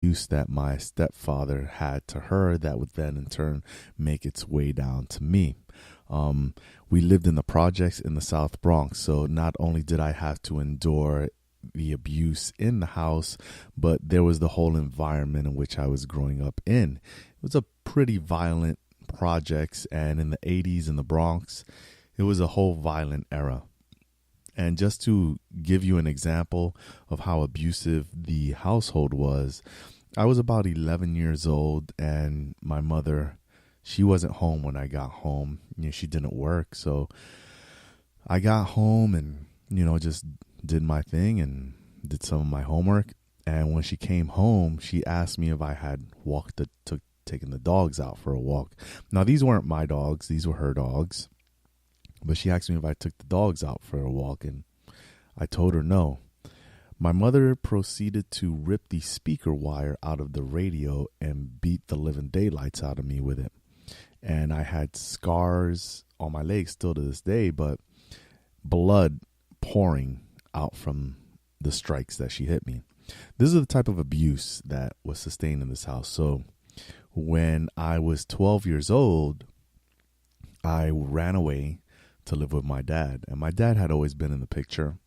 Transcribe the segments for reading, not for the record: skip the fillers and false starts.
abuse that my stepfather had to her that would then in turn make its way down to me. Um, we lived in the projects in the South Bronx, so not only did I have to endure the abuse in the house, but there was the whole environment in which I was growing up in. It was a pretty violent projects, and in the 80s in the Bronx, it was a whole violent era. And just to give you an example of how abusive the household was, I was about 11 years old, and my mother, she wasn't home when I got home. She didn't work. So I got home and, just did my thing and did some of my homework. And when she came home, she asked me if I had taken the dogs out for a walk. Now, these weren't my dogs. These were her dogs. But she asked me if I took the dogs out for a walk, and I told her no. My mother proceeded to rip the speaker wire out of the radio and beat the living daylights out of me with it. And I had scars on my legs still to this day, but blood pouring out from the strikes that she hit me. This is the type of abuse that was sustained in this house. So when I was 12 years old, I ran away to live with my dad. And my dad had always been in the picture,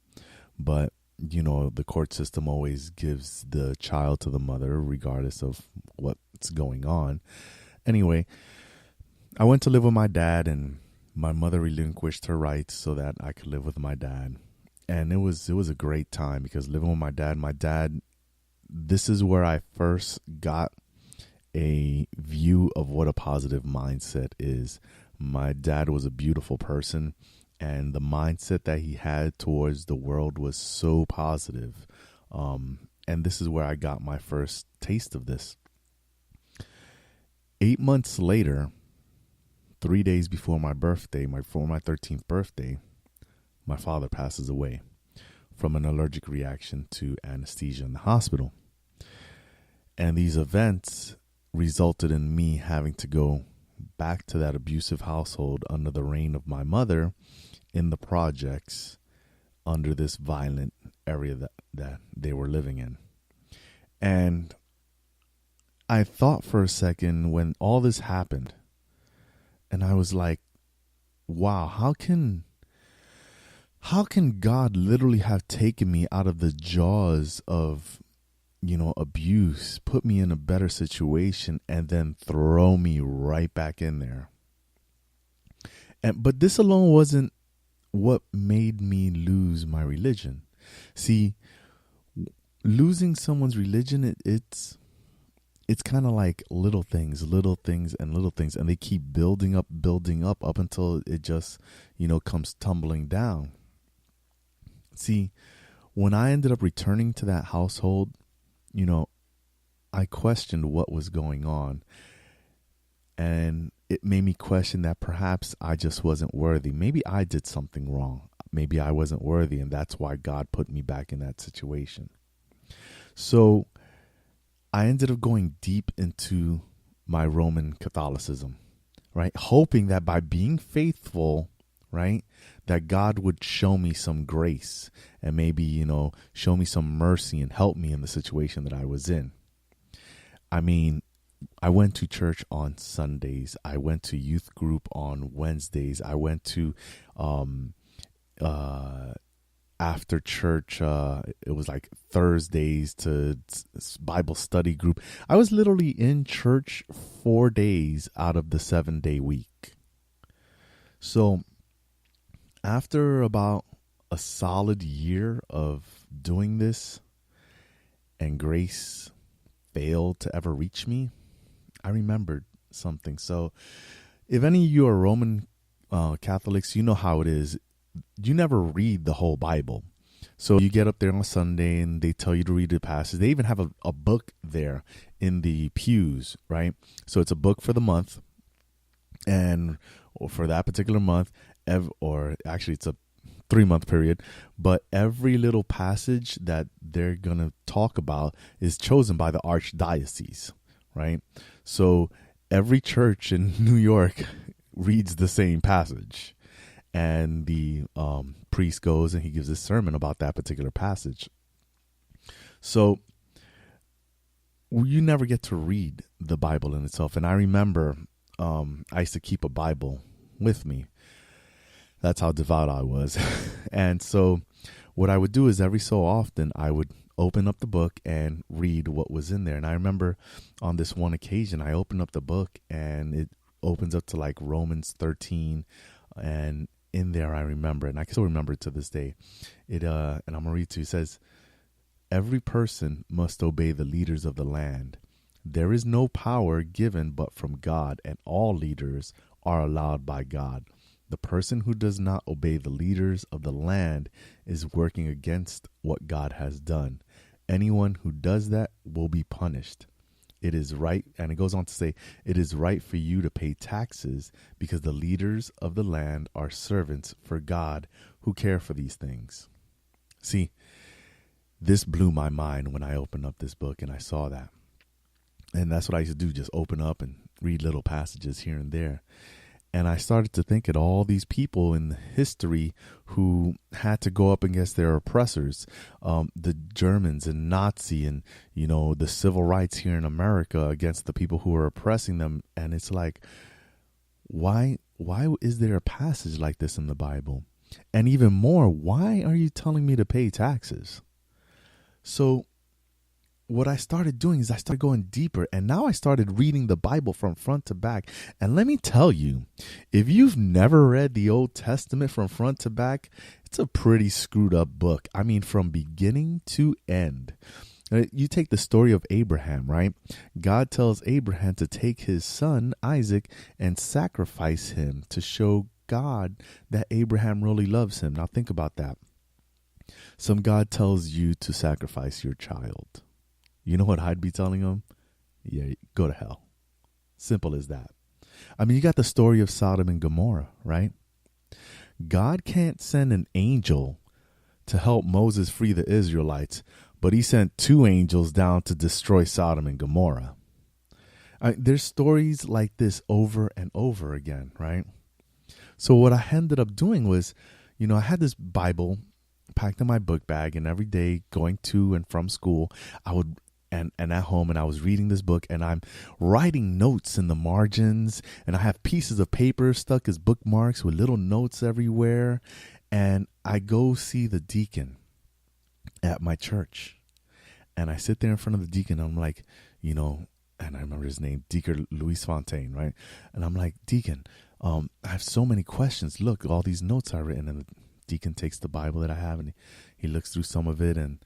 but the court system always gives the child to the mother regardless of what's going on. Anyway, I went to live with my dad, and my mother relinquished her rights so that I could live with my dad. And it was a great time, because living with my dad, this is where I first got a view of what a positive mindset is. My dad was a beautiful person, and the mindset that he had towards the world was so positive. And this is where I got my first taste of this. 8 months later, 3 days before my birthday, before my 13th birthday, my father passes away from an allergic reaction to anesthesia in the hospital. And these events resulted in me having to go back to that abusive household under the reign of my mother in the projects under this violent area that they were living in. And I thought for a second when all this happened, and I was like, wow, how can God literally have taken me out of the jaws of abuse, put me in a better situation, and then throw me right back in there? But this alone wasn't what made me lose my religion. See, losing someone's religion, it's kind of like little things, and they keep building up until it just, comes tumbling down. See, when I ended up returning to that household, I questioned what was going on, and it made me question that perhaps I just wasn't worthy. Maybe I did something wrong. Maybe I wasn't worthy, and that's why God put me back in that situation. So I ended up going deep into my Roman Catholicism, right? Hoping that by being faithful, right, that God would show me some grace and maybe, show me some mercy and help me in the situation that I was in. I mean, I went to church on Sundays. I went to youth group on Wednesdays. I went to after church, it was like Thursdays to Bible study group. I was literally in church 4 days out of the 7-day week. So after about a solid year of doing this and grace failed to ever reach me, I remembered something. So if any of you are Roman Catholics, you know how it is. You never read the whole Bible. So you get up there on Sunday and they tell you to read the passage. They even have a book there in the pews, right? So it's a book for the month, and for that particular month, or actually it's a 3-month period, but every little passage that they're going to talk about is chosen by the archdiocese, right? So every church in New York reads the same passage. And the priest goes and he gives a sermon about that particular passage. So you never get to read the Bible in itself. And I remember I used to keep a Bible with me. That's how devout I was. And so what I would do is every so often I would open up the book and read what was in there. And I remember on this one occasion, I opened up the book and it opens up to like Romans 13. And in there, I remember, and I can still remember it to this day. And I'm going to read to you. It says, every person must obey the leaders of the land. There is no power given but from God, and all leaders are allowed by God. The person who does not obey the leaders of the land is working against what God has done. Anyone who does that will be punished. It is right, and it goes on to say, it is right for you to pay taxes because the leaders of the land are servants for God who care for these things. See, this blew my mind when I opened up this book and I saw that. And that's what I used to do, just open up and read little passages here and there. And I started to think of all these people in history who had to go up against their oppressors, the Germans and Nazi and, the civil rights here in America against the people who were oppressing them. And it's like, why is there a passage like this in the Bible? And even more, why are you telling me to pay taxes? So what I started doing is I started going deeper, and now I started reading the Bible from front to back. And let me tell you, if you've never read the Old Testament from front to back, it's a pretty screwed up book. I mean, from beginning to end. You take the story of Abraham, right? God tells Abraham to take his son, Isaac, and sacrifice him to show God that Abraham really loves him. Now think about that. Some God tells you to sacrifice your child. You know what I'd be telling him? Yeah, go to hell. Simple as that. I mean, you got the story of Sodom and Gomorrah, right? God can't send an angel to help Moses free the Israelites, but he sent 2 angels down to destroy Sodom and Gomorrah. There's stories like this over and over again, right? So what I ended up doing was, I had this Bible packed in my book bag, and every day going to and from school, I would and at home, and I was reading this book, and I'm writing notes in the margins, and I have pieces of paper stuck as bookmarks with little notes everywhere. And I go see the deacon at my church, and I sit there in front of the deacon, and I'm like, and I remember his name, Deacon Luis Fontaine, right? And I'm like, Deacon, I have so many questions. Look, all these notes I've written. And the deacon takes the Bible that I have, and he looks through some of it, and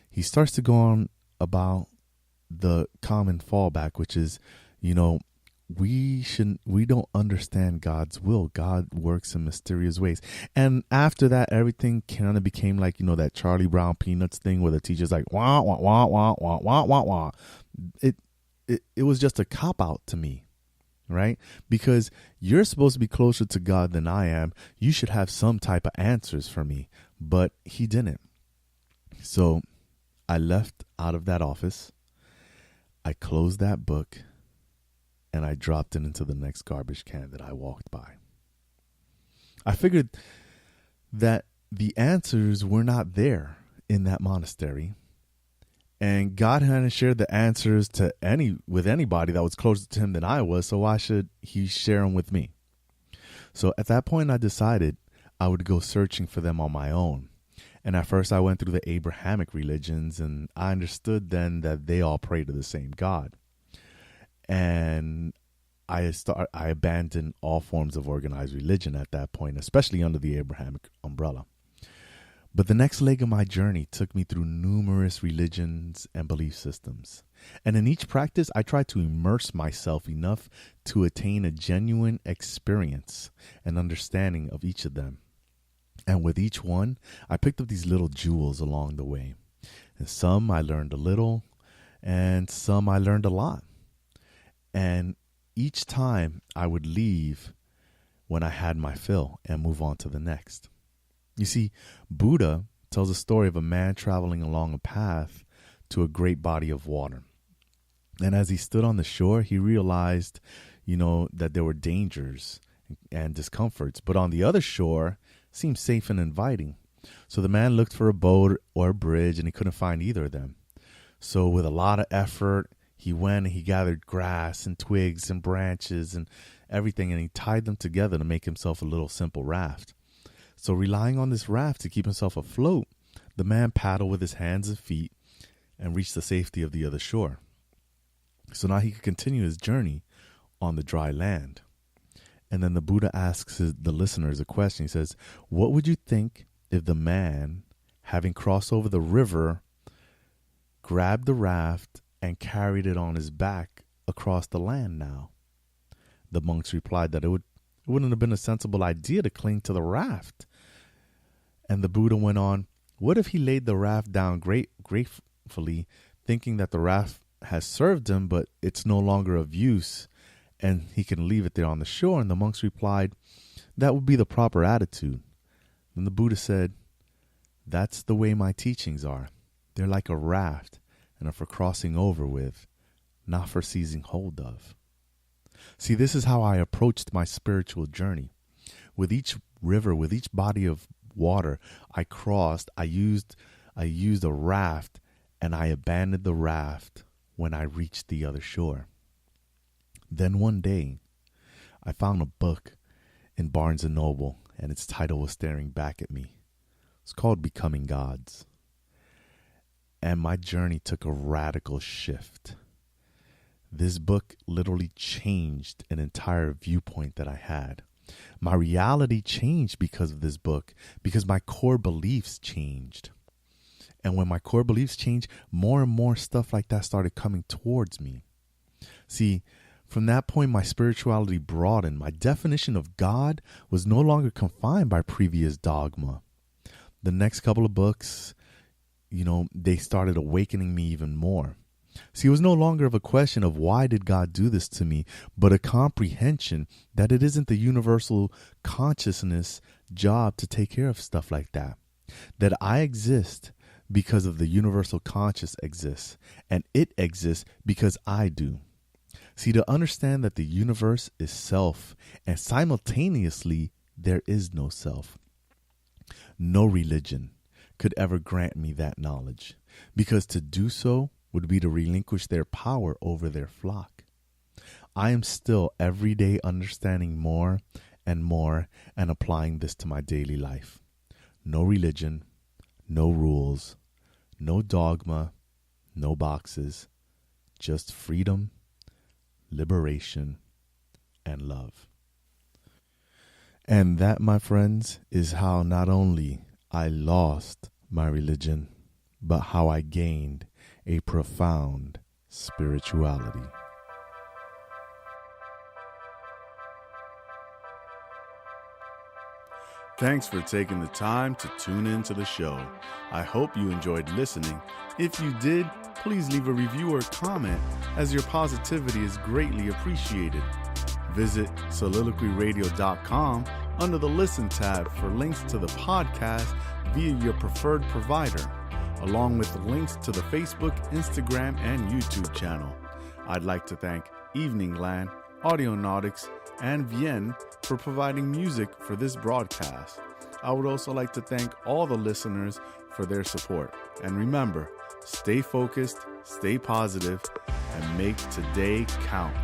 he starts to go on about the common fallback, which is, we don't understand God's will. God works in mysterious ways. And after that, everything kind of became like, that Charlie Brown Peanuts thing where the teacher's like, wah, wah, wah, wah, wah, wah, wah, wah. It was just a cop-out to me, right? Because you're supposed to be closer to God than I am. You should have some type of answers for me, but he didn't. So I left out of that office. I closed that book, and I dropped it into the next garbage can that I walked by. I figured that the answers were not there in that monastery, and God hadn't shared the answers with anybody that was closer to him than I was, so why should he share them with me? So at that point, I decided I would go searching for them on my own. And at first I went through the Abrahamic religions, and I understood then that they all pray to the same God. And I abandoned all forms of organized religion at that point, especially under the Abrahamic umbrella. But the next leg of my journey took me through numerous religions and belief systems. And in each practice, I tried to immerse myself enough to attain a genuine experience and understanding of each of them. And with each one, I picked up these little jewels along the way. And some I learned a little, and some I learned a lot. And each time I would leave when I had my fill and move on to the next. You see, Buddha tells a story of a man traveling along a path to a great body of water. And as he stood on the shore, he realized, that there were dangers and discomforts. But on the other shore, seemed safe and inviting. So the man looked for a boat or a bridge, and he couldn't find either of them. So with a lot of effort, he went and he gathered grass and twigs and branches and everything, and he tied them together to make himself a little simple raft. So relying on this raft to keep himself afloat, the man paddled with his hands and feet and reached the safety of the other shore. So now he could continue his journey on the dry land. And then the Buddha asks the listeners a question. He says, what would you think if the man, having crossed over the river, grabbed the raft and carried it on his back across the land now? The monks replied that it wouldn't have been a sensible idea to cling to the raft. And the Buddha went on, what if he laid the raft down gratefully, thinking that the raft has served him, but it's no longer of use, and he can leave it there on the shore? And the monks replied, that would be the proper attitude. And the Buddha said, that's the way my teachings are. They're like a raft and are for crossing over with, not for seizing hold of. See, this is how I approached my spiritual journey. With each river, with each body of water I crossed, I used a raft, and I abandoned the raft when I reached the other shore. Then one day, I found a book in Barnes & Noble, and its title was staring back at me. It's called Becoming Gods. And my journey took a radical shift. This book literally changed an entire viewpoint that I had. My reality changed because of this book, because my core beliefs changed. And when my core beliefs changed, more and more stuff like that started coming towards me. See, from that point, my spirituality broadened. My definition of God was no longer confined by previous dogma. The next couple of books, they started awakening me even more. See, it was no longer of a question of why did God do this to me, but a comprehension that it isn't the universal consciousness job to take care of stuff like that. That I exist because of the universal conscious exists, and it exists because I do. See, to understand that the universe is self, and simultaneously there is no self. No religion could ever grant me that knowledge, because to do so would be to relinquish their power over their flock. I am still every day understanding more and applying this to my daily life. No religion, no rules, no dogma, no boxes, just freedom, liberation, and love. And that, my friends, is how not only I lost my religion, but how I gained a profound spirituality. Thanks for taking the time to tune into the show. I hope you enjoyed listening. If you did, please leave a review or comment, as your positivity is greatly appreciated. Visit Souliloqyradio.com under the Listen tab for links to the podcast via your preferred provider, along with links to the Facebook, Instagram, and YouTube channel. I'd like to thank Evening Land, Audionautics, and Vienne for providing music for this broadcast. I would also like to thank all the listeners for their support. And remember, stay focused, stay positive, and make today count.